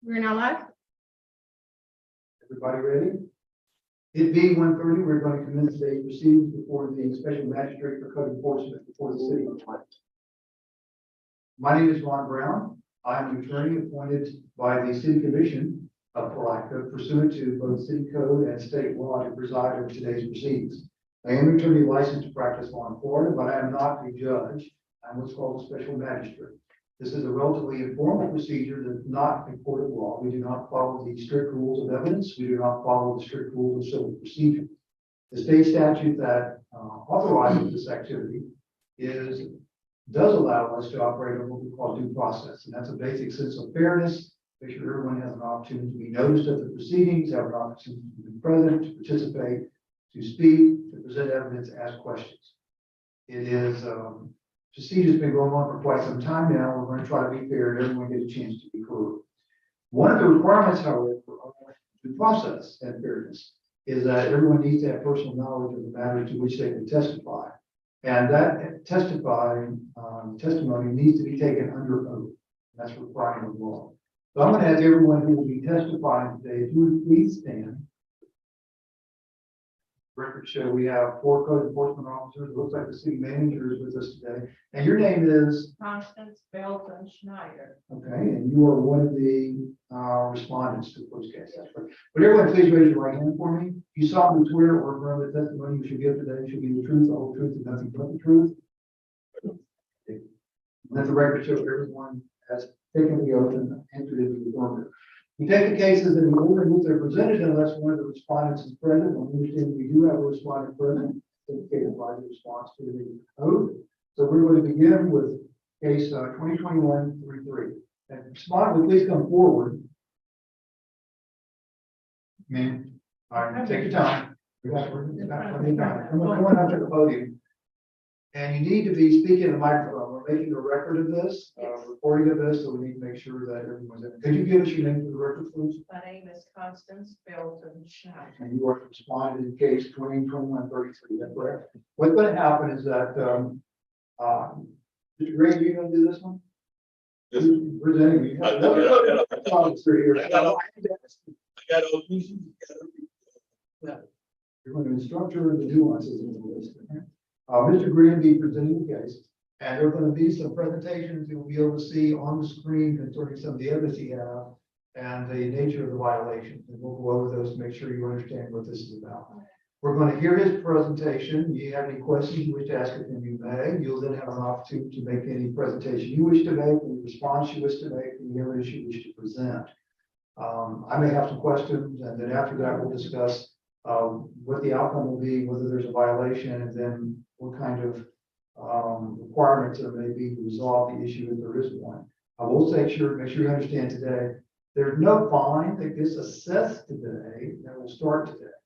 We're now live. Everybody ready? It being 1:30, we're going to commence today's proceedings before the special magistrate for code enforcement before the city. My name is Ron Brown. I'm an attorney appointed by the City Commission of Palatka pursuant to both city code and state law to preside over today's proceedings. I am an attorney licensed to practice law in Florida, but I am not a judge. I'm what's called a special magistrate. This is a relatively informal procedure that's not a court of law. We do not follow the strict rules of evidence. We do not follow the strict rules of civil procedure. The state statute that authorizes this activity does allow us to operate on what we call due process. And that's a basic sense of fairness, make sure everyone has an opportunity to be noticed at the proceedings, have an opportunity to be present, to participate, to speak, to present evidence, ask questions. It is, procedure's been going on for quite some time now. We're going to try to be fair and everyone gets a chance to be heard. One of the requirements, however, of due process and fairness is that everyone needs to have personal knowledge of the matter to which they can testify. And that testimony needs to be taken under oath. That's required of law. So I'm going to ask everyone who will be testifying today, if you would please stand. Record show we have 4 code enforcement officers. It looks like the city manager is with us today. And your name is? Constance Belton Schneider. Okay, and you are one of the respondents to the first case. That's right. But everyone, please raise your right hand for me. You solemnly swear or affirm the testimony you should give today should be the truth, the whole truth, and nothing but the truth. Let the record show everyone has taken the oath and entered into the affirmative. We take the cases in the order in which they're presented unless one of the respondents is present. We understand we do have a respondent present, indicated by the response to the oath. So we're going to begin with case 2021-33. And respondent, would please come forward. Ma'am, all right, take your time. Come on up to the podium. And you need to be speaking in the microphone. We're making a record of this, recording of this, so we need to make sure that everyone's in. Could you give us your name for the record, please? My name is Constance Belton Schneider. And you are to respond in case 2021-33. That's correct. What's going to happen is that, Mr. Gray, you going to do this one? Yes. Presenting me. Officer here. I got all pieces. You're going to instruct her in the nuances of this. Mr. Green will be presenting the case, and there are going to be some presentations you'll be able to see on the screen concerning some of the evidence you have and the nature of the violation. And we'll go over those to make sure you understand what this is about. We're going to hear his presentation. If you have any questions you wish to ask of him, you may. You'll then have an opportunity to make any presentation you wish to make, any response you wish to make, any evidence you wish to present. I may have some questions, and then after that, we'll discuss what the outcome will be, whether there's a violation, and then what kind of requirements there may be to resolve the issue if there is one. I will make sure you understand today, there's no fine that gets assessed today that will start today.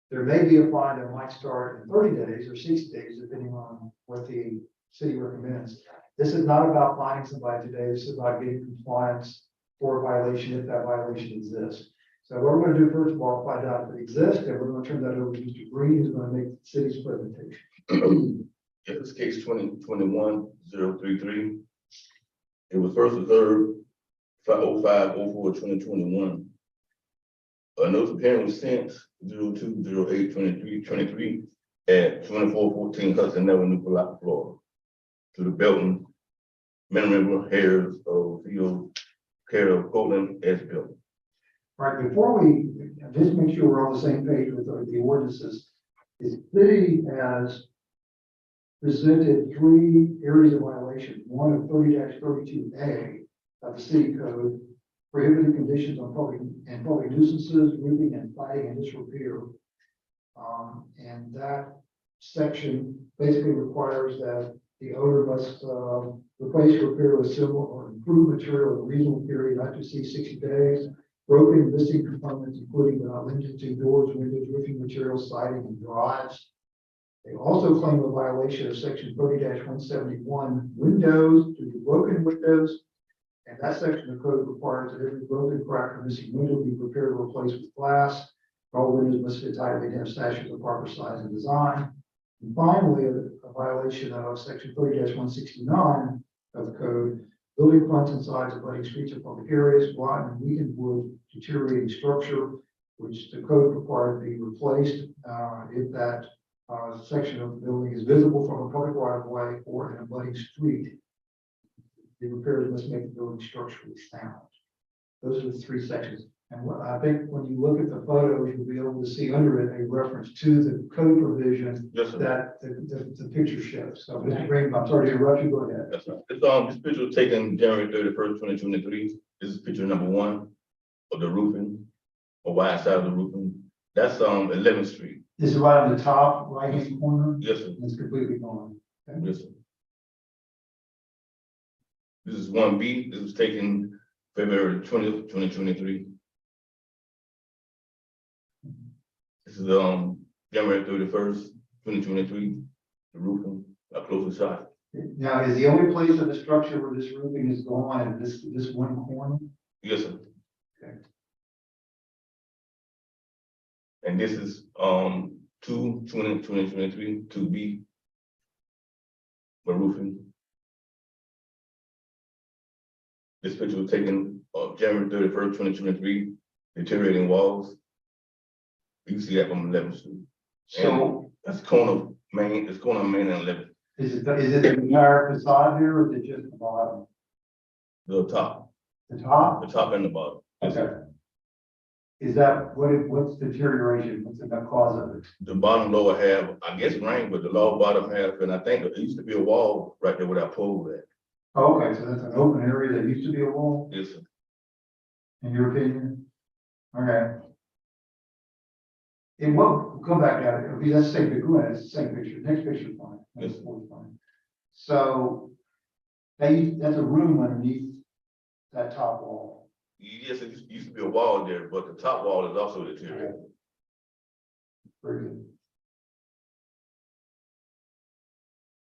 There may be a fine that might start in 30 days or 60 days, depending on what the city recommends. This is not about fining somebody today. This is about getting compliance for a violation if that violation exists. So what we're going to do first of all, find out if it exists, and we're going to turn that over to Mr. Green, who's going to make the city's presentation. This is case 2021-033. It was first observed 505-04-2021. A notice of hearing was sent 02-08-23 at 2414 Hudson Avenue, Palatka, Florida, to the Belton Mineral Hairs of Field care of Golden S. Belton. Right, before we just make sure we're on the same page with the ordinances, the city has presented 3 areas of violation. One of 30-32A of the city code, prohibited conditions on public nuisances, roofing and fighting and disrepair. And that section basically requires that the owner must replace, repair, or similar or improve material in a reasonable period, not to exceed 60 days. Broken missing components, including but not limited to doors, windows, roofing materials, siding, and drives. They also claim a violation of section 30-171 windows to be broken windows. And that section of code requires that every broken, cracked, or missing window be prepared to replace with glass. All windows must fit tightly and have sashes of proper size and design. And finally, a violation of section 30-169 of the code Building fronts and sides of abutting streets or public areas, rotten and weakened wood, deteriorating structure, which the code required to be replaced, if that, section of the building is visible from a public right of way or an abutting street. The repairs must make the building structurally sound. Those are the three sections. And what I think when you look at the photos, you'll be able to see under it a reference to the code provision Yes, sir. that the picture shows. So, Mr. Green, I'm sorry to interrupt you. Go ahead. Yes, sir. This picture was taken January 31st, 2023. This is picture number 1 of the roofing, or wide side of the roofing. That's 11th Street. This is right on the top right-hand corner. Yes, sir. It's completely gone. Okay. Yes, sir. This is 1B. This was taken February 20th, 2023. This is January 31st, 2023. The roofing, a closer shot. Now, is the only place of the structure where this roofing is gone at this one corner? Yes, sir. Okay. And this is 2023, 2B. The roofing. This picture was taken January 31st, 2023, deteriorating walls. You can see that from 11th Street. So That's corner main, it's corner main and 11th, is it the entire facade here or is it just the bottom? the top The top? and the bottom. Yes, Okay. Is that, what's deterioration? What's the cause of it? The bottom lower half, I guess rain, but the lower bottom half, and I think there used to be a wall right there where that pole at. Oh, okay, so that's an open area that used to be a wall, Yes, sir. in your opinion? Okay. And what, go back at it, okay, that's the same, go ahead, it's the same picture, next picture, fine. That's fine. So, that's a room underneath that top wall. Yes, it used to be a wall there, but the top wall is also deteriorated. Very good.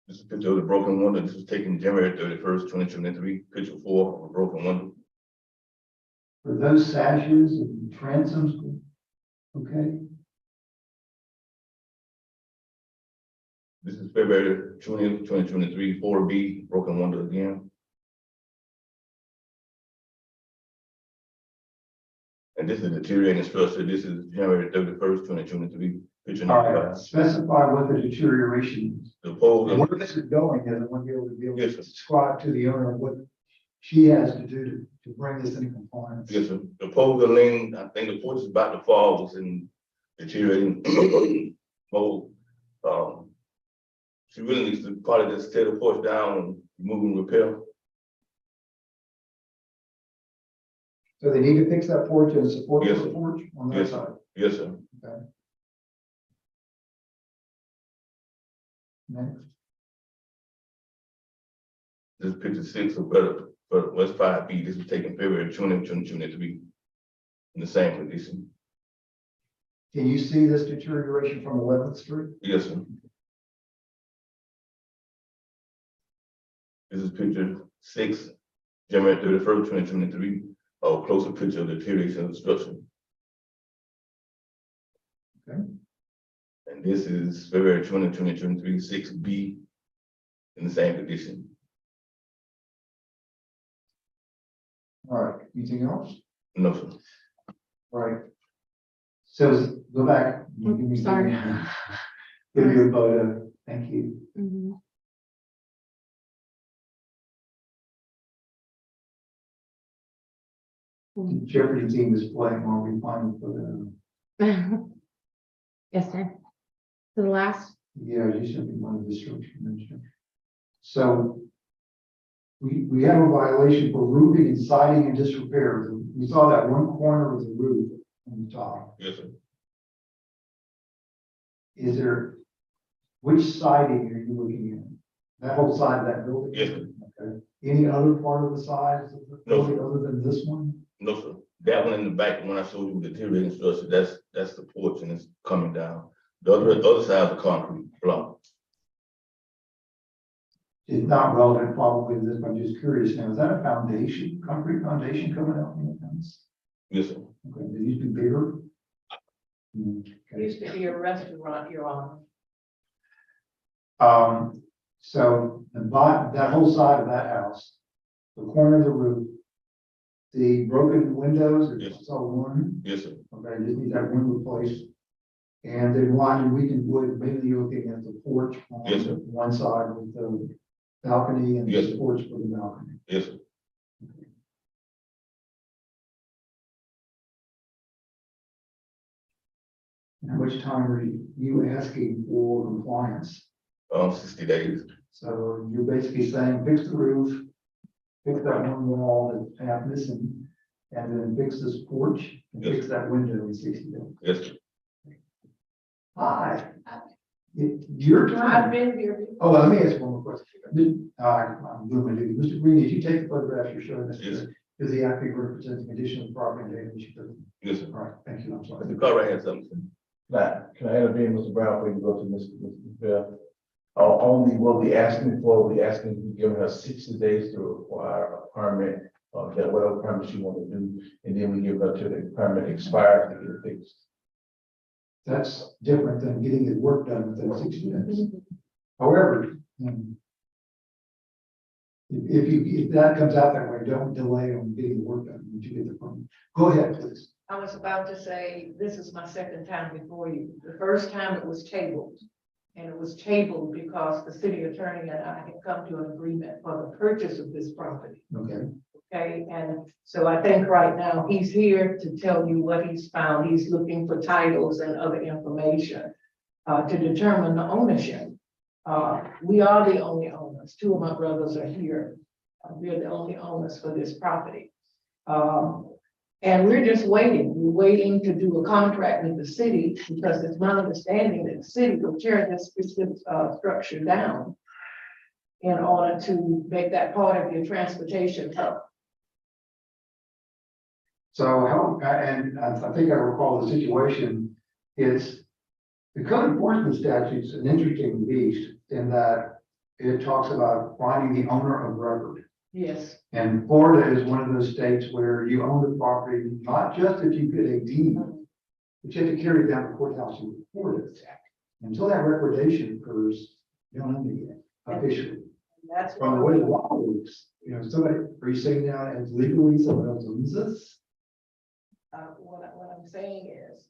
This is a picture of the broken window. This was taken January 31st, 2023, picture 4 of a broken window. For those sashes and transoms, okay? This is February 20th, 2023, 4B, broken window again. And this is deteriorating structure. This is January 31st, 2023, picture All number right, 5. specify what the deterioration is. The pole, And where this is going, is I want you to be able Yes, to sir. describe to the owner what she has to do to bring this into compliance. yes, sir. The poles are leaning, I think the porch is about to fall, it's in deteriorating mode. She really needs to probably just tear the porch down and move and repair. So they need to fix that porch and support Yes, the sir. porch on that Yes, side. Yes, sir. Okay. Next. This is picture 6 of better, but West 5B. This was taken February 20th, 2023, in the same condition. Can you see this deterioration from 11th Street? Yes, sir. This is picture 6, January 31st, 2023, a closer picture of the deterioration of the structure. Okay. And this is February 20th, 2023, 6B, in the same condition. All right, anything else? No, sir. All right. So go back. Give me- Sorry. Give me a photo. Thank you. Mhm. The Jeopardy team is playing while we find the photo. Yes, sir. To the last, Yeah, you should be one of the structure minister. So we have a violation for roofing and siding and disrepair. We saw that one corner of the roof on the top. Yes, sir. Is there, which siding are you looking at? That whole side of that building? Yes, sir. Okay. Any other part of the sides of the No, building other than this one? No, sir. That one in the back, when I showed you the deteriorating structure, that's the porch and it's coming down. The other side of the concrete block. It's not relevant probably to this, but I'm just curious now, is that a foundation, concrete foundation coming out from the fence? Yes, sir. Okay, it used to be bigger. Okay. Used to be a restaurant, Your Honor. So that whole side of that house the corner of the roof, the broken windows, Yes. it's all one, Yes, sir. okay, just need that one replaced. And then one weakened wood, mainly looking at the porch on Yes, sir. one side with the balcony and Yes, the sir. porch for the balcony. Yes, sir. And how much time are you asking for compliance? 60 days. So you're basically saying fix the roof, fix that one wall that's half missing, and then fix this porch and Yes. fix that window in 60 days. Yes, sir. Hi. Your I've turn. been here before. Oh, well, let me ask one more question. I'm doing my duty. Mr. Green, did you take the photographs you're showing us? Yes. Is the acting representing additional property damage? Yes, sir. All right, thank you, I'm sorry. Mr. Carter has something. Now, can I intervene, Mr. Brown, before you go to Mr. Bell? Only what we asking for, we asking to give her 60 days to acquire a permit, that whatever permit she want to do, and then we give her to the permit expires to get it fixed. That's different than getting the work done within 60 days. However, if that comes out that way, don't delay on getting the work done once you get the permit. Go ahead, please. I was about to say, this is my second time before you. The first time it was tabled. And it was tabled because the city attorney and I had come to an agreement for the purchase of this property. Okay. Okay, and so I think right now he's here to tell you what he's found. He's looking for titles and other information to determine the ownership. We are the only owners. Two of my brothers are here. We're the only owners for this property. And we're just waiting. We're waiting to do a contract with the city because it's my understanding that the city will tear this structure down in order to make that part of your transportation hub. So how, and I think I recall the situation is the code enforcement statute is an interesting beast in that it talks about finding the owner of record. Yes, And Florida is one of those states where you own the property, not just if you get a deed, but you have to carry it down to the courthouse and record it. Until that recordation occurs, you don't own it yet, officially. that's From the way the law works, you know, somebody, are you saying now as legally someone else owns this? what I'm saying is,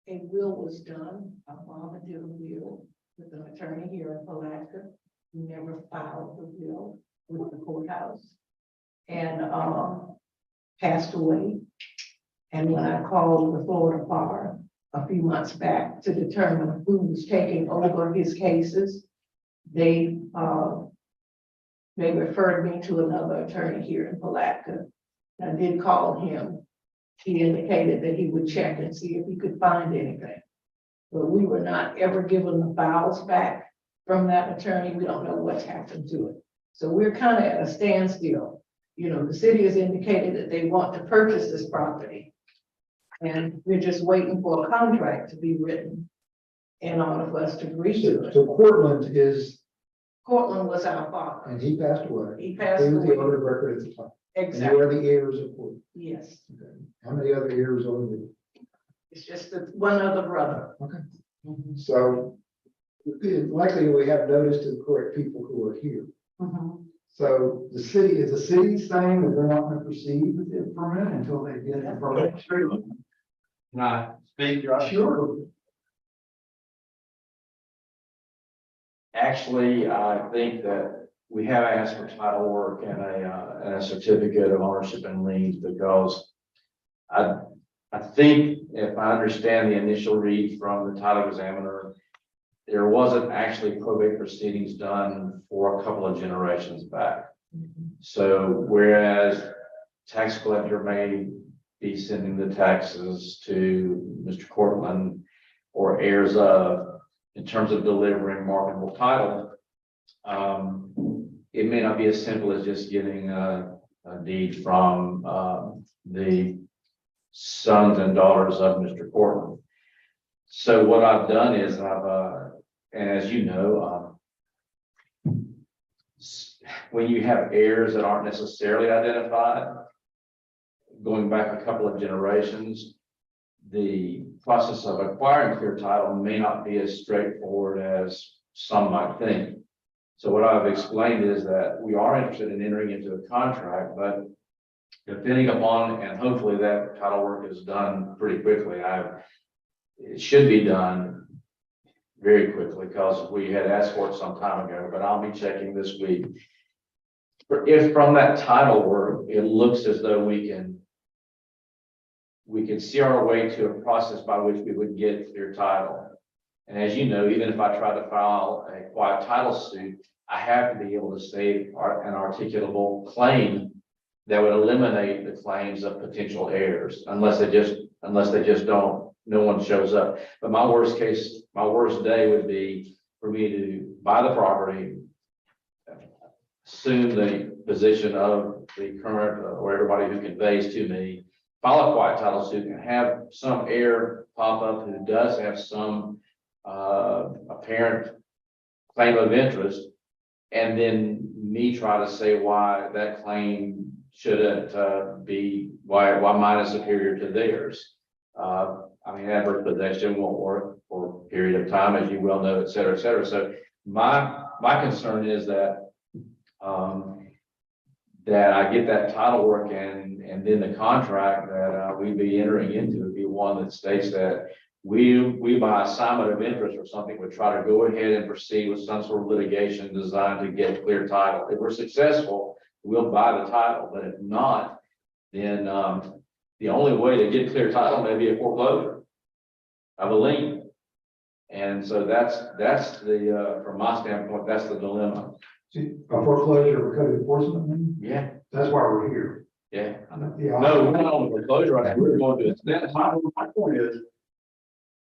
a will was done, a father did a will with an attorney here in Palatka, who never filed the will with the courthouse. And, passed away. And when I called the Florida bar a few months back to determine who was taking over his cases, they referred me to another attorney here in Palatka. I did call him. He indicated that he would check and see if he could find anything. But we were not ever given the files back from that attorney. We don't know what's happened to it. So we're kind of at a standstill. You know, the city has indicated that they want to purchase this property. And we're just waiting for a contract to be written in order for us to agree to it. So Cortland is, Cortland was our father. and he passed away. He passed He was the away. owner of record at the time. And you Exactly, are the heirs of Cortland. yes. Okay. How many other heirs are there? It's just that one other brother. Okay. Mhm. So likely we have notice to the correct people who are here. Mhm. So the city, is the city saying that they're not going to proceed with the permit until they get the permit? Can I speak, Your Honor? Sure. Actually, I think that we have asked for title work and a certificate of ownership and liens because I think if I understand the initial read from the title examiner, there wasn't actually probate proceedings done for a couple of generations back. So whereas tax collector may be sending the taxes to Mr. Cortland or heirs of, in terms of delivering marketable title, it may not be as simple as just getting a deed from the sons and daughters of Mr. Cortland. So what I've done is and as you know, when you have heirs that aren't necessarily identified, going back a couple of generations, the process of acquiring clear title may not be as straightforward as some might think. So what I've explained is that we are interested in entering into a contract, but depending upon, and hopefully that title work is done pretty quickly. It should be done very quickly because we had asked for it some time ago, but I'll be checking this week. If from that title work, it looks as though we can see our way to a process by which we would get clear title. And as you know, even if I try to file a quiet title suit, I have to be able to state an articulable claim that would eliminate the claims of potential heirs, unless they just don't, no one shows up. But my worst day would be for me to buy the property, assume the position of the current or everybody who conveys to me, file a quiet title suit and have some heir pop up who does have some apparent claim of interest, and then me try to say why that claim shouldn't be, why mine is superior to theirs. I mean, adverse possession won't work for a period of time, as you well know, et cetera, et cetera. So my concern is that that I get that title work and then the contract that we'd be entering into would be one that states that we by assignment of interest or something would try to go ahead and proceed with some sort of litigation designed to get clear title. If we're successful, we'll buy the title, but if not, then the only way to get clear title may be a foreclosure of a lien. And so that's the from my standpoint, that's the dilemma. See, a foreclosure or code enforcement, lien? Yeah, That's why we're here. yeah. Yeah, No, we're not on the foreclosure right now. We're going to extend. my point is,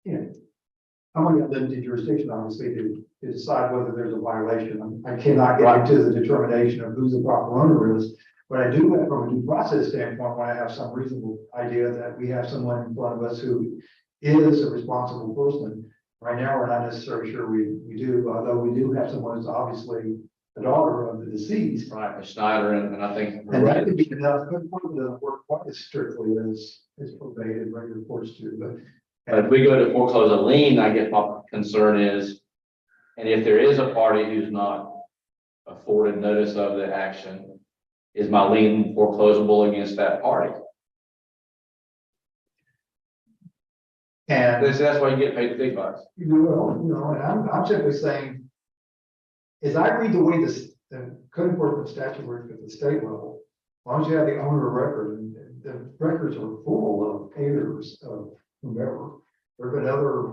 I'm only got limited jurisdiction, obviously, to decide whether there's a violation. I cannot get into the determination of who the proper owner is. But I do have, from a due process standpoint, when I have some reasonable idea that we have someone in front of us who is a responsible person. Right now, we're not necessarily sure we do, although we do have someone who's obviously the daughter of the deceased. Right, Ms. Schneider, and I think. And that could be enough, but probably doesn't work quite as strictly as probate and regular courts do, But if we go to foreclose a lien, I guess my concern is, and if there is a party who's not afforded notice of the action, is my lien foreclosable against that party? and That's why you get paid the big bucks. and I'm simply saying, as I read the way the code enforcement statute works at the state level, as long as you have the owner of record, and the records are full of heirs of whomever. There have been other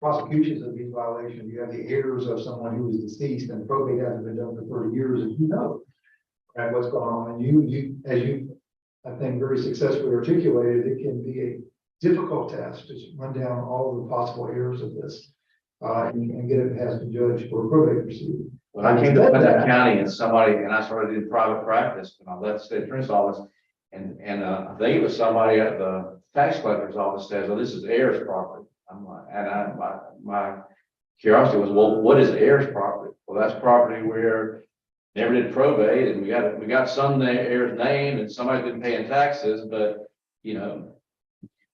prosecutions of these violations. You have the heirs of someone who is deceased, and probate hasn't been done for 30 years, and you know, right, what's going on. And you, as you, I think, very successfully articulated, it can be a difficult task to run down all of the possible heirs of this, and get it past the judge for a probate proceeding. When I came to Putnam County and I started in private practice, and I left the state attorney's office, and I think it was somebody at the tax collector's office says, "Oh, this is heirs property." I'm like, and my curiosity was, well, what is heirs property? Well, that's property where never did probate, and we got some heirs named, and somebody's been paying taxes, but you know,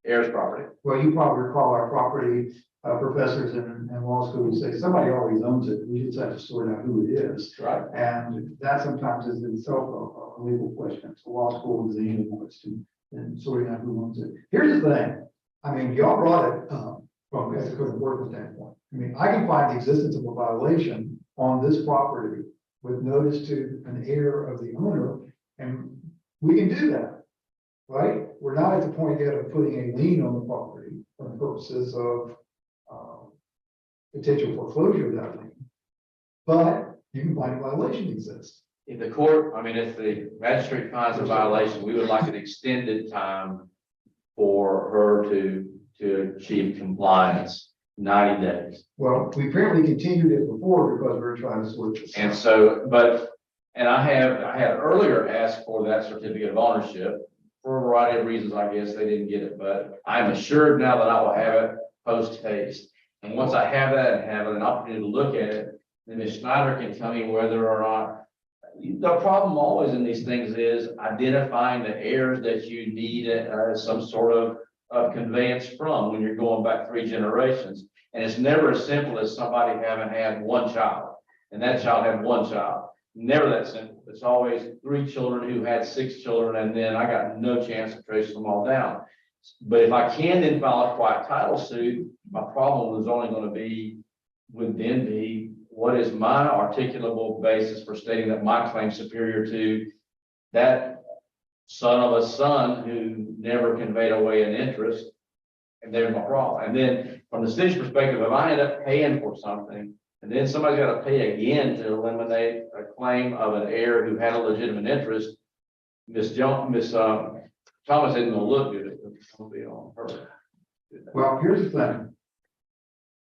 heirs property. Well, you probably recall our property professors in law school would say, somebody always owns it. We just have to sort out who it is. Right. And that sometimes is itself a legal question. So law school is the only question in sorting out who owns it. Here's the thing. I mean, y'all brought it from as a code enforcement standpoint. I mean, I can find the existence of a violation on this property with notice to an heir of the owner, and we can do that, right? We're not at the point yet of putting a lien on the property for the purposes of potential foreclosure of that lien. But you can find a violation exists. If the court, I mean, if the magistrate finds a violation, we would like an extended time for her to achieve compliance, 90 days. Well, we apparently continued it before because we were trying to sort this. And out. so, I had earlier asked for that certificate of ownership for a variety of reasons. I guess they didn't get it, but I'm assured now that I will have it post haste. And once I have that and have an opportunity to look at it, then Ms. Schneider can tell me whether or not. The problem always in these things is identifying the heirs that you need some sort of conveyance from when you're going back 3 generations. And it's never as simple as somebody having had one child. and that child had one child. Never that simple. It's always 3 children who had 6 children, and then I got no chance of tracing them all down. But if I can then file a quiet title suit, my problem is only going to be, would then be, what is my articulable basis for stating that my claim is superior to that son of a son who never conveyed away an interest? And there's my problem. And then from the city's perspective, if I end up paying for something, and then somebody's got to pay again to eliminate a claim of an heir who had a legitimate interest, Miss Thomas isn't gonna look good. It's gonna be on her. Well, here's the thing.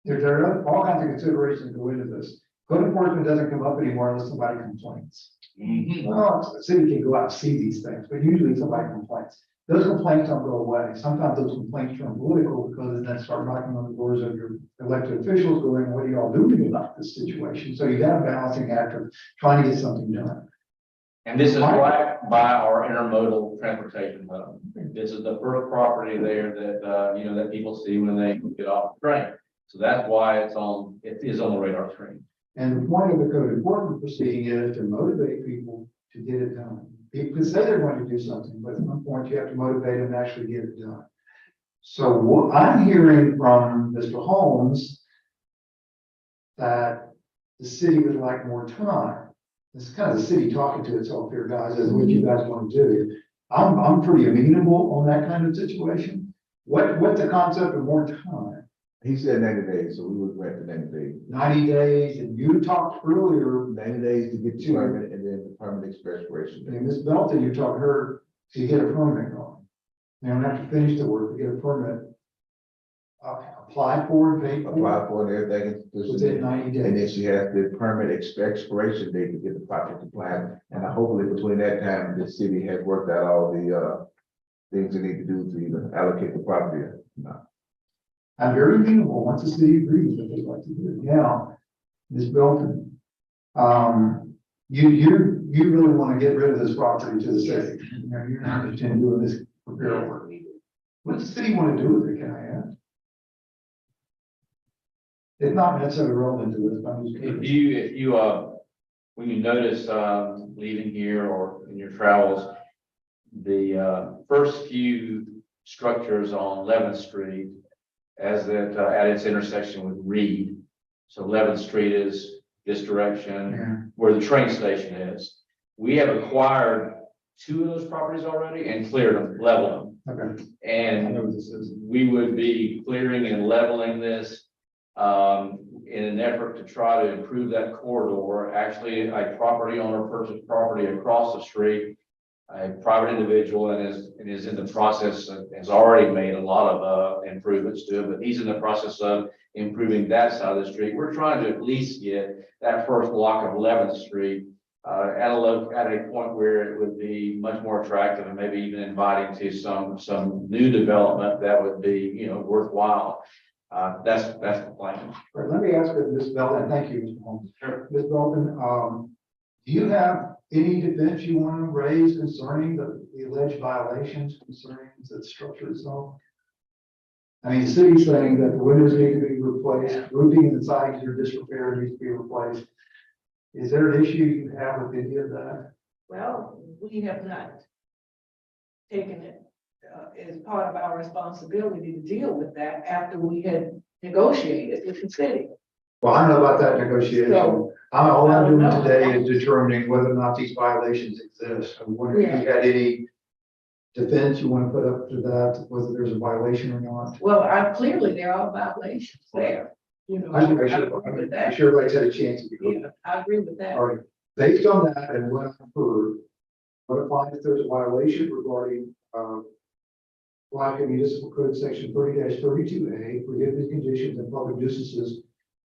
There are all kinds of considerations that go into this. Code enforcement doesn't come up anymore unless somebody complains. Well, the city can go out and see these things, but usually somebody complains. Those complaints don't go away. Sometimes those complaints turn political because then start knocking on the doors of your elected officials going, what are y'all doing about this situation? So you got a balancing act of trying to get something done. And this is right by our intermodal transportation hub. This is the first property there that, that people see when they get off the train. So that's why it is on the radar screen. And the point of the code enforcement proceeding is to motivate people to get it done. People say they're going to do something, but at some point you have to motivate them to actually get it done. So what I'm hearing from Mr. Holmes, that the city would like more time. This is kind of the city talking to itself here, guys, as what you guys want to do. I'm pretty amenable on that kind of situation. What's the concept of more time? He said 90 days, so we would grant the 90 days. 90 days, and you talked earlier, 90 days to get the permit and then the permit expiration date. and Ms. Belton, you talked her to get a permit going. You don't have to finish the work to get a permit. Apply for and pay for Apply for it and everything. within 90 And then days. she has the permit expiration date to get the project applied. And hopefully between that time, the city has worked out all the things they need to do to either allocate the property or not. I'm very amenable once the city agrees that they'd like to do it. Now, Ms. Belton, you really want to get rid of this property to the city. You know, you're not interested in doing this repair work. What does the city want to do with it, can I ask? It's not necessarily relevant to this, but I'm just If curious. you, when you notice, leaving here or in your travels, the, first few structures on 11th Street as that, at its intersection with Reed. So 11th Street is this direction Yeah. where the train station is. We have acquired 2 of those properties already and cleared them, leveled them. Okay. I And know what this is. we would be clearing and leveling this in an effort to try to improve that corridor. Actually, a property owner purchased property across the street, a private individual, and is in the process, has already made a lot of improvements to it, but he's in the process of improving that side of the street. We're trying to at least get that first block of 11th Street at a point where it would be much more attractive and maybe even inviting to some new development that would be, worthwhile. That's the plan. All right, let me ask Ms. Belton, thank you, Mr. Holmes. Sure. Ms. Belton, do you have any defense you want to raise concerning the alleged violations concerning the structure itself? I mean, the city's saying that the windows need to be replaced, roofing and the sidings are disrepair needs to be replaced. Is there an issue you have with any of that? Well, we have not taken it as part of our responsibility to deal with that after we had negotiated with the city. Well, I don't know about that negotiation. So, All I'm doing I don't know. today is determining whether or not these violations exist. I'm wondering if you had any defense you want to put up to that, whether there's a violation or not. Well, clearly there are violations there. I agree with I'm that. sure everybody's had a chance to go. Yeah, I agree with that. All right, based on that and what I've heard, what I find if there's a violation regarding, Black and Municipal Code Section 30-32A, prohibited conditions and public nuisances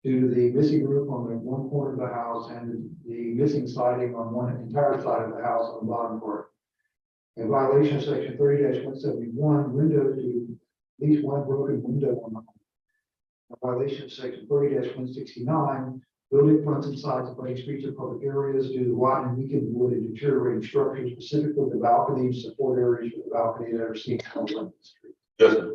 due to the missing roof on the one corner of the house and the missing siding on one entire side of the house on the bottom part. In violation of Section 30-171, windows to at least one broken window on the home. In violation of Section 30-169, building fronts and sides of public streets or public areas due to rotten and weakened wood and deteriorating structures, specifically the balconies, support areas for the balcony that are seen on the street. Yes, sir.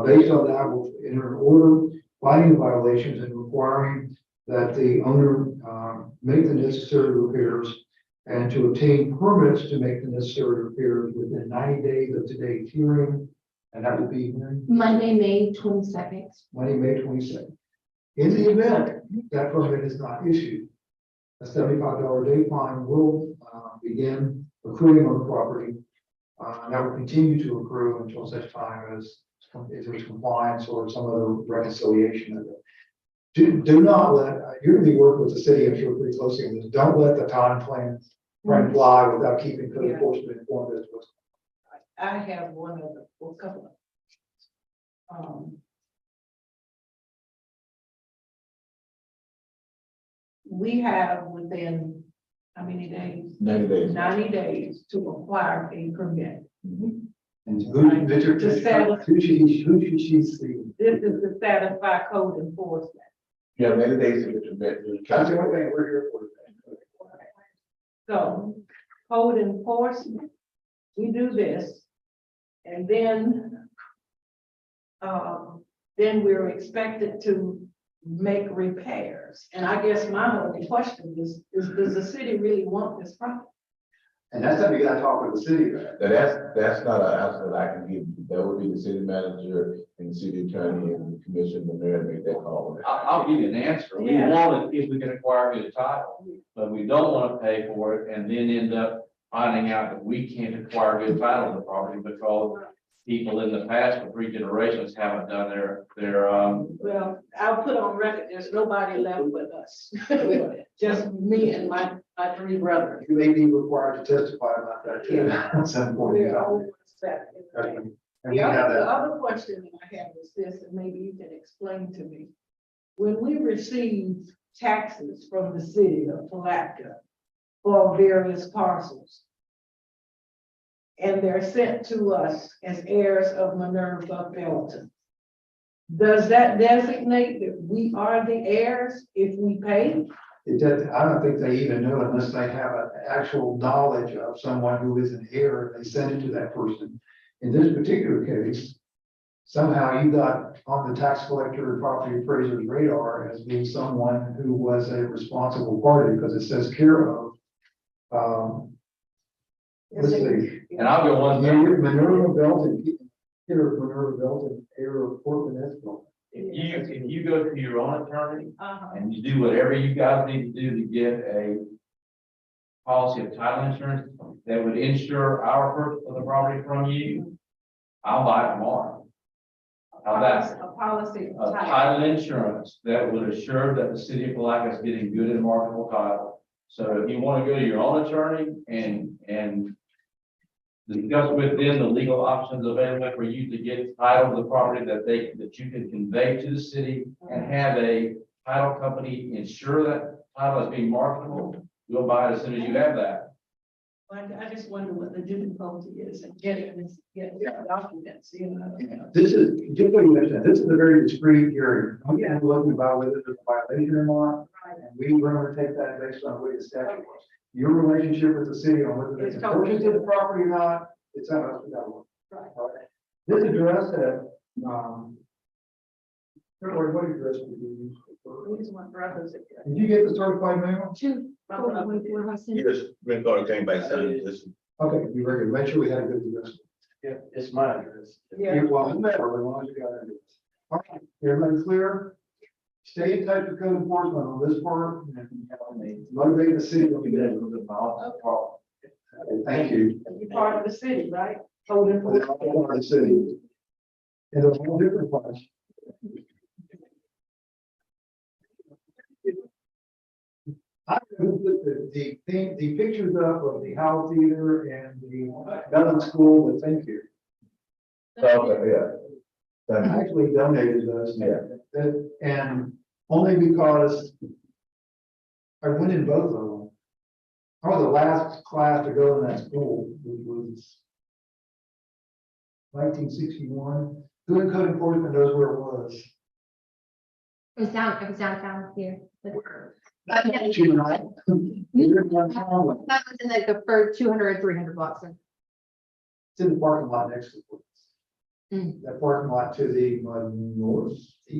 Based on that, we'll enter an order finding the violations and requiring that the owner, make the necessary repairs and to obtain permits to make the necessary repairs within 90 days of today's hearing. And that will be Monday, May 22nd. Monday, May 22nd. In the event that permit is not issued, a $75 day fine will begin accruing on the property. And that will continue to accrue until such time as there's compliance or some other reconciliation of it. Do not let, you're going to be working with the city, I'm sure, pretty closely on this. Don't let the time plan fly without keeping code enforcement informed as well. I have one of the, well, couple of. We have within, how many days? 90 days. 90 days to acquire a permit. And who To settle. should she see? This is to satisfy code enforcement. You have 90 days to get your bid. That's the only thing we're here for. So code enforcement, we do this. And then we're expected to make repairs. And I guess my only question is does the city really want this property? And that's something you gotta talk with the city about. Now, that's not an answer that I can give you. That would be the city manager and the city attorney and the commission, the mayor to make that call. I'll give you an answer. We Yeah. want it if we can acquire good title, but we don't want to pay for it and then end up finding out that we can't acquire good title of the property because people in the past for 3 generations haven't done their. Well, I'll put on record, there's nobody left with us. Just me and my 3 brothers. You may be required to testify about that too. At some point. in We're time. all set. Okay. And we The have that. other question that I have is this, and maybe you can explain to me. When we receive taxes from the city of Palatka for various parcels, and they're sent to us as heirs of Minerva Belton, does that designate that we are the heirs if we pay? It does, I don't think they even know unless they have an actual knowledge of someone who is an heir, and they send it to that person. In this particular case, somehow you got on the tax collector and property appraiser's radar as being someone who was a responsible party, because it says care of. Let's see. And I'll go one thing. Minerva Belton, care of Minerva Belton, heir of Portland Escrow. If you go to your own attorney Uh-huh. and you do whatever you guys need to do to get a policy of title insurance that would insure our purchase of the property from you, I'll buy it tomorrow. How's that? A policy A of title. title insurance that would assure that the city of Palatka is getting good and marketable title. So if you want to go to your own attorney and discuss with them the legal options available for you to get title of the property that you can convey to the city and have a title company ensure that title is being marketable, we'll buy it as soon as you have that. I just wonder what the difficulty is in getting this, documents, you know? This is, just so you understand, this is a very discreet hearing. I'm looking about whether there's a violation or not, and we were going to take that based on what the statute was. Your relationship with the city on whether they It's can totally purchase the property or not, it's on us to go. Right. This address that, what address did you use? These are my brothers. Did you get the certified mail? Yes, Green Card came back saying this. Okay, you ready? Make sure we had a good address. Yeah, it's my address. Yeah. Well, as long as you got it. All right, everybody clear? Stay in touch with code enforcement on this part and motivate the city. Thank you. You're part of the city, right? Code Well, they're enforcement. all part of the city. And they're all different parts. I put the pictures up of the Howell Theater and the Mellon School, but thank you. Okay, yeah. I actually donated those. Yeah. And only because I went in both of them. I was the last class to go in that school, which was 1961. Good code enforcement knows where it was. It was downtown here. Junior high. That was in like the first 200 or 300 blocks. It's in the parking lot next to it. That parking lot to the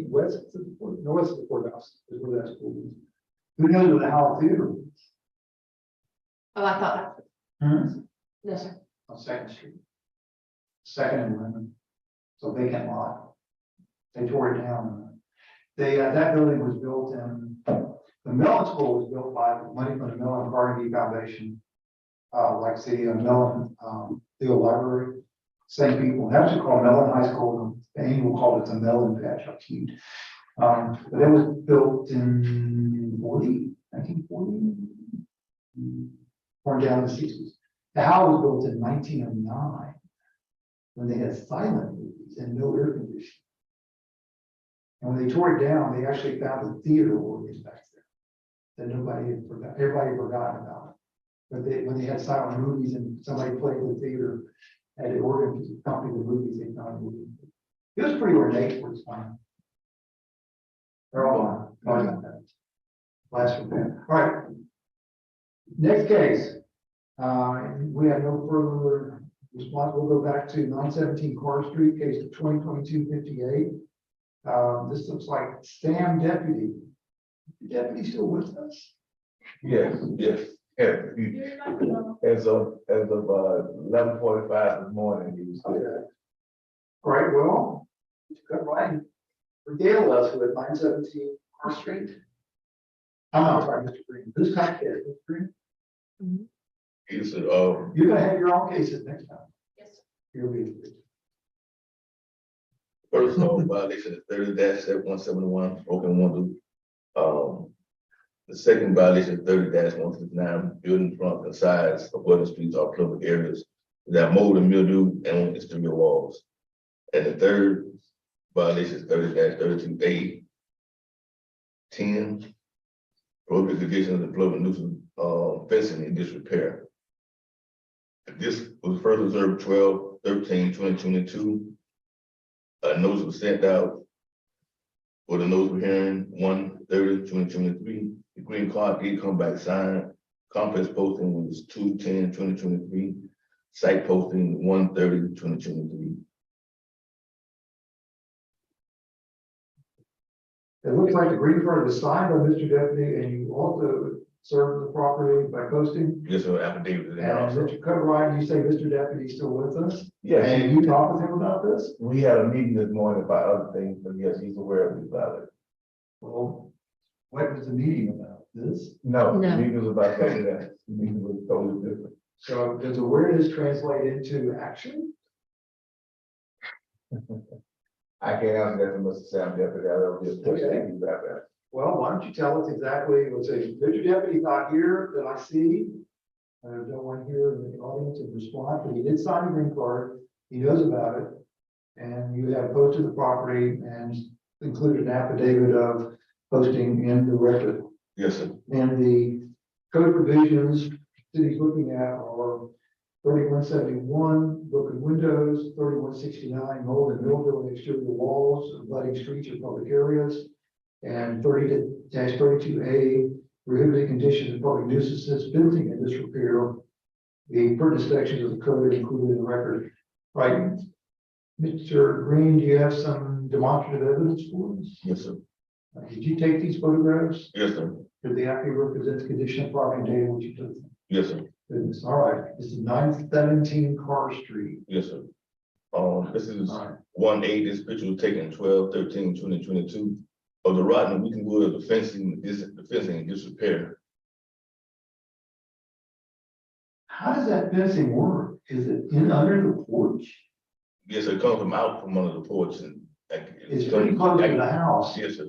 west, north of the courthouse is where that school is. Who knows where the Howell Theater is? Oh, I thought that, no, sir. On Second Street. Second and Lemon. So vacant lot. They tore it down. They, that building was built in, the Mellon School was built by money from the Mellon Carnegie Foundation. Like the Mellon, Field Library, same people. That was called Mellon High School. The annual called it the Mellon Patch. How cute. But it was built in 1940, torn down in the 60s. The house was built in 1909 when they had silent movies and no air conditioning. And when they tore it down, they actually found the theater organs back there that nobody had forgotten. Everybody had forgotten about it. But when they had silent movies and somebody played the theater at the organ company, the movies they found movies. It was pretty ornate for its time. They're all on. Sorry about that. Last one. All right. Next case. We have no further response. We'll go back to 917 Carr Street, case of 2022-58. This looks like Sam Deputy. The deputy still with us? Yes, yes. As of 11:45 this morning, he was there. All right, well, good right. Regale us with 917 Carr Street. I'm sorry, Mr. Green. Who's got care? Mr. Green? It's, You're gonna have your own cases next time. Yes, sir. You'll be. first violation is 30-171, broken window. The second violation is 30-159, building front and sides of weather streets or public areas that mold and mildew and on exterior walls. And the third violation is 30-32A, 10, prohibited conditions and public nuisance, fencing in disrepair. This was first observed 12/13/2022. A notice was sent out for the notice of hearing 1/30/2023. The green card did come back signed. Complex posting was 2/10/2023. Site posting 1/30/2023. It looks like the green card was signed by Mr. Deputy, and you also served the property by posting. Yes, sir, affidavit. And Mr. Cookright, you say Mr. Deputy is still with us? Yes, And you talked with him about this? we had a meeting this morning about other things, but yes, he's aware of about it. Well, what was the meeting about? This? No, the No. meeting was about something else. The meeting was totally different. So does awareness translate into action? I can't answer that for Mr. Sam Deputy. I don't be a question about that. Well, why don't you tell us exactly, let's say, Mr. Deputy's not here that I see. There's no one here in the audience to respond, but he did sign the green card. He knows about it. And you have posted the property and included an affidavit of posting in the record. Yes, sir. And the code provisions that he's looking at are 3171, broken windows, 3169, mold and mildew on exterior walls, abutting streets or public areas, and 30-32A, prohibited conditions of public nuisances, fencing and disrepair. The pertinent sections of the code are included in the record. Right. Mr. Green, do you have some demonstrative evidence for us? Yes, sir. Did you take these photographs? Yes, sir. Did they actually represent the condition of property and data which you took them? Yes, sir. Goodness, all right. This is 917 Carr Street. Yes, sir. This is All right. 1/8. This picture was taken 12/13/2022 of the rotten weakened wood of the fencing, the fencing in disrepair. How does that fencing work? Is it in under the porch? Yes, it comes from out from under the porch and. It's pretty close to the house. Yes, sir.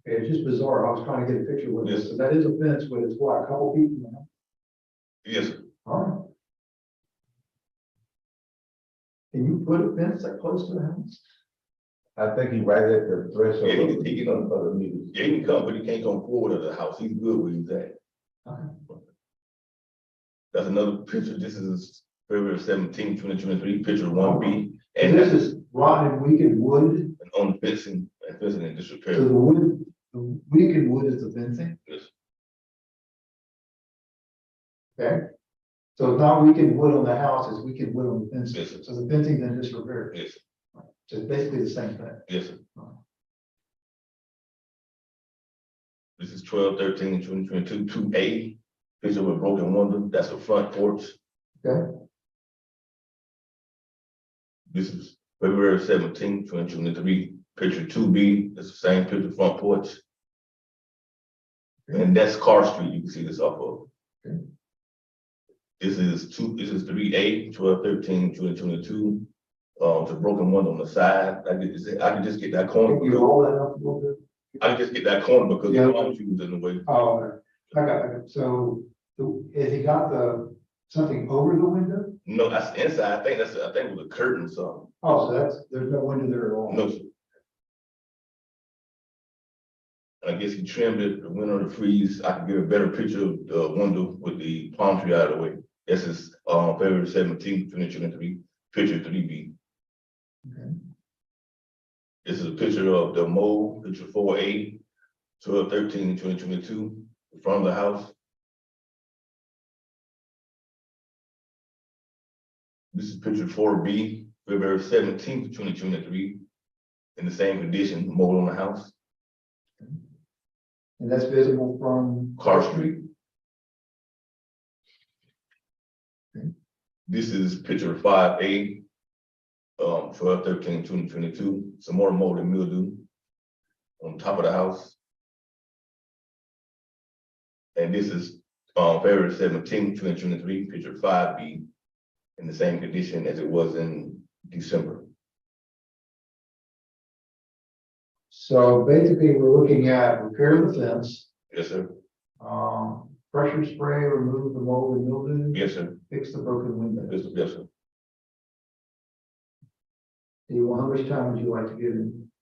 Okay, it's just bizarre. I was trying to get a picture with Yes. this. So that is a fence, but it's what, a couple feet from the house? Yes, sir. All right. Can you put a fence that close to the house? I think he right at the threshold Yeah, of he the, can- of the meeting. Yeah, he can come, but he can't come forward of the house. He's good where he's at. Okay. That's another picture. This is February 17/2023, picture 1B. And And this that's is rotten and weakened wood. on fencing and fencing in So disrepair. the wood, the weakened wood is the fencing? Yes. Okay. So it's not weakened wood on the house, it's weakened wood on the fence. Yes, sir. So the fencing's in disrepair. Yes. So it's basically the same thing. Yes, sir. This is 12/13/2022, 2A. Picture of a broken window, that's the front porch. Okay. This is February 17/2023, picture 2B, it's the same picture, front porch. And that's Carr Street, you can see this off of. Okay. This is 3A, 12/13/2022. It's a broken window on the side. I can just get that corner. Can you roll that up a little bit? I can just get that corner because the Yeah. palm tree was in the way. Oh, okay. Okay, so, has he got something over the window? No, that's inside. I think it was a curtain or something. Oh, so there's no window there at all? No, sir. I guess he trimmed it, the window, the trees. I can get a better picture of the window with the palm tree out of the way. This is, February 17/2023, picture 3B. Okay. This is a picture of the mold, picture 4A, 12/13/2022, in front of the house. This is picture 4B, February 17/2023, in the same condition, mold on the house. And that's visible from? Carr Street. Okay. This is picture 5A, 12/13/2022, some more mold and mildew on top of the house. And this is, February 17/2023, picture 5B, in the same condition as it was in December. So basically, we're looking at repair the fence, Yes, sir. pressure spray, remove the mold and mildew, Yes, sir. fix the broken window. Yes, sir. How much time would you like to give him?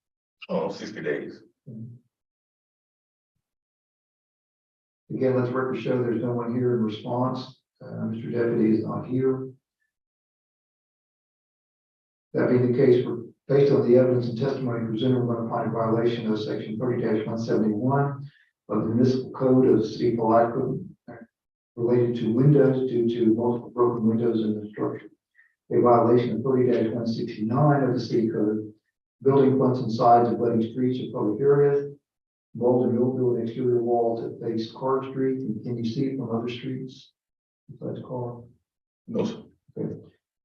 60 days. Again, let's record show there's no one here in response. Mr. Deputy is not here. That being the case, based on the evidence and testimony presented, we're going to find a violation of section 30-171 of the municipal code of the city of Palatka related to windows due to multiple broken windows in the structure. A violation of 30-169 of the city code, building fronts and sides of letting streets or public areas, mold and mildew and exterior walls that face Carr Street, and can you see from other streets besides Carr? No, sir. Okay.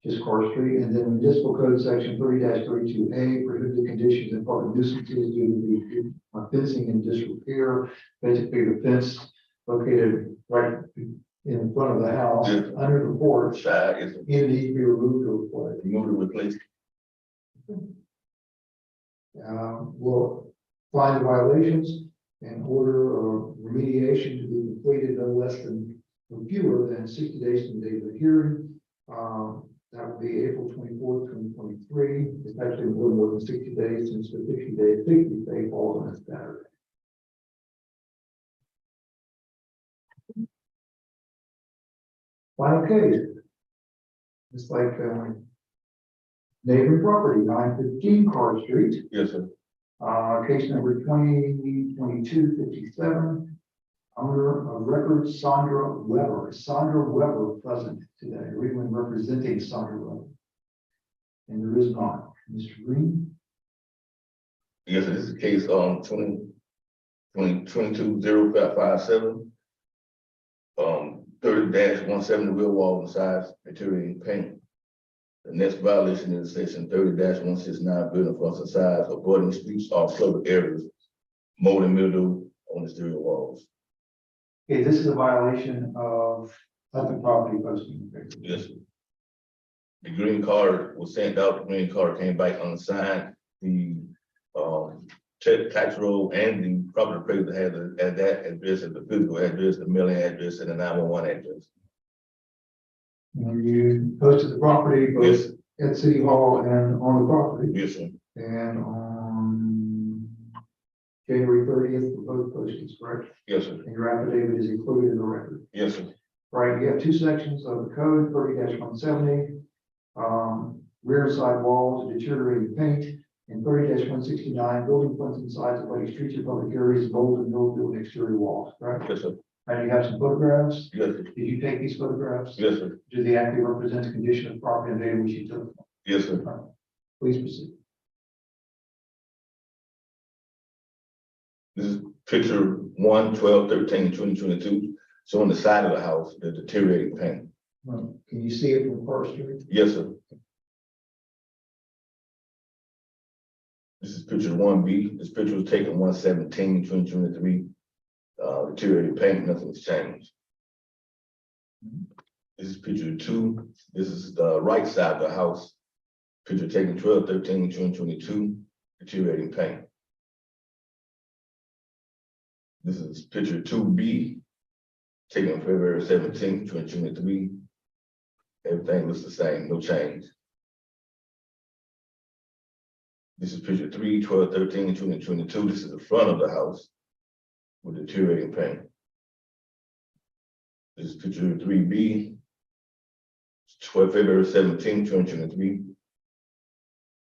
Just Carr Street, and then municipal code section 30-32A, prohibited conditions and public nuisances due to the fencing and disrepair. Basically, the fence located right in front of the house, Yeah. under the porch, Side is either needs to be removed or replaced. removed and replaced. We'll find the violations and order remediation to be completed no less than, or fewer than 60 days from the date of the hearing. That would be April 24th, 2023. It's actually a little more than 60 days since the 60th day falls on a Saturday. Final case. It's like neighboring property, 915 Carr Street. Yes, sir. Case number 2022-57. Owner of record Sandra Weber. Is Sandra Weber present today? Or even representing Sandra Weber? And there is not. Mr. Green? Yes, sir. This is case 22-0557. 30-170 real wall and size, material and paint. The next violation is section 30-169 building fronts and sides, avoiding streets or public areas, mold and mildew on exterior walls. Okay, this is a violation of the property posting. Yes, sir. The green card was sent out, the green card came back unsigned. The tax roll and the property appraiser had that address as the physical address, the mailing address, and the 911 address. And you posted the property both Yes, at City Hall and on the property. yes, sir. And on January 30th, for both postings, correct? Yes, sir. And your affidavit is included in the record. Yes, sir. Right, you have two sections of the code, 30-170, rear and side walls, deteriorating paint, and 30-169, building fronts and sides of like streets or public areas, mold and mildew and exterior walls, correct? Yes, sir. And you have some photographs. Yes, sir. Did you take these photographs? Yes, sir. Do they actually represent the condition of property and data which you took? Yes, sir. Please proceed. This is picture 1/12/13/2022, showing the side of the house, the deteriorating paint. Can you see it from First Street? Yes, sir. This is picture 1B. This picture was taken 1/17/2023. Deteriorating paint, nothing's changed. This is picture 2. This is the right side of the house. Picture taken 12/13/2022. Deteriorating paint. This is picture 2B, taken February 17th, 2023. Everything looks the same, no change. This is picture 3/12/13/2022. This is the front of the house with deteriorating paint. This is picture 3B, February 17th, 2023.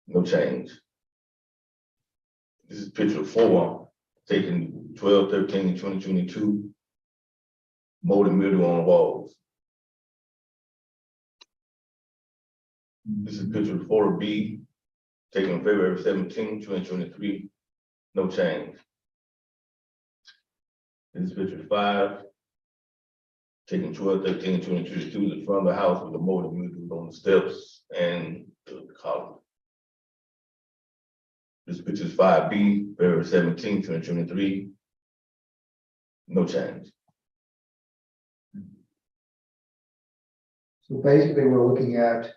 No change. This is picture 4, taken 12/13/2022. Mold and mildew on the walls. This is picture 4B, taken February 17th, 2023. No change. This is picture 5, taken 12/13/2022, the front of the house with the mold and mildew on the steps and the column. This picture is 5B, February 17th, 2023. No change. So basically, we're looking at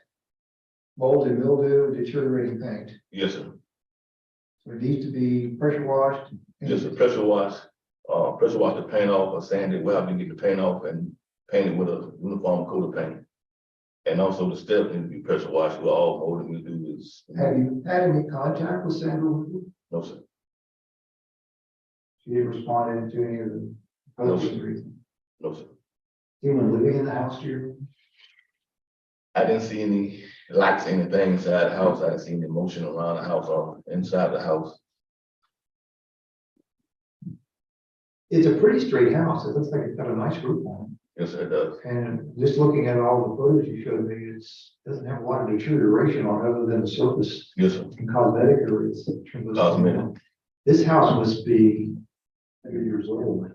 mold and mildew, deteriorating paint. Yes, sir. So it needs to be pressure washed. Just a pressure wash the paint off or sand it well, you get the paint off and paint it with a uniform coat of paint. And also the steps need to be pressure washed with all mold and mildew is. Have you had any contact with Sandra? No, sir. She didn't respond to any of the posting reasons. No, sir. Anyone living in the house, dear? I didn't see any lights, anything inside the house. I didn't see any motion around the house or inside the house. It's a pretty straight house. It looks like it's got a nice roof on Yes, sir, it does. it. And just looking at all the photos you showed me, doesn't have a lot of deterioration on it other than the surface Yes, sir. and cosmetic areas. in terms of- Cosmetic. This house must be 100 years old. I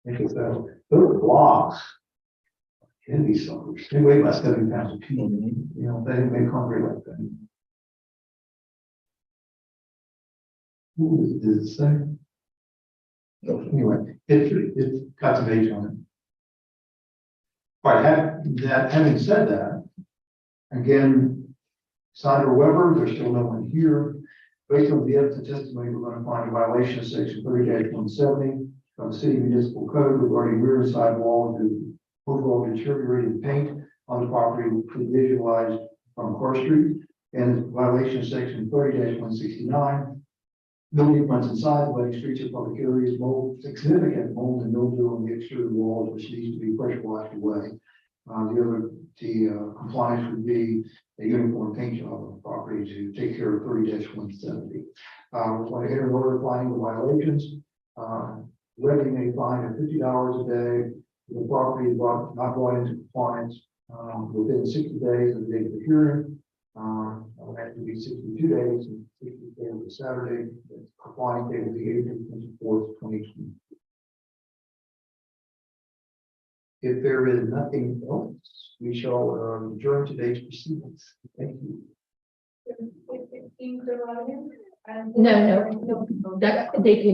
think it's those blocks can be suckers. They weigh about 70 pounds a piece. You know, they didn't make concrete like that. What does it say? No, sir. Anyway, it's got some age on it. All right, having said that, again, Sandra Weber, there's still no one here. Based on the evidence and testimony, we're going to find a violation of section 30-170 of the city municipal code regarding rear and side wall and the overall deteriorated paint on the property visualized from Car Street, and violation of section 30-169. Building fronts and sides, lighting streets or public areas, significant mold and mildew on the exterior walls, which needs to be pressure washed away. The compliance would be a uniform paint job on the property to take care of 30-170. We're going to enter an order finding the violations. Levying a fine of $50 a day. The property is not brought into compliance within 60 days of the date of the hearing. It'll have to be 62 days and 60 days of Saturday. The compliance date will be April 24th, 2020. If there is nothing else, we shall adjourn today's proceedings. Thank you. No, that, they can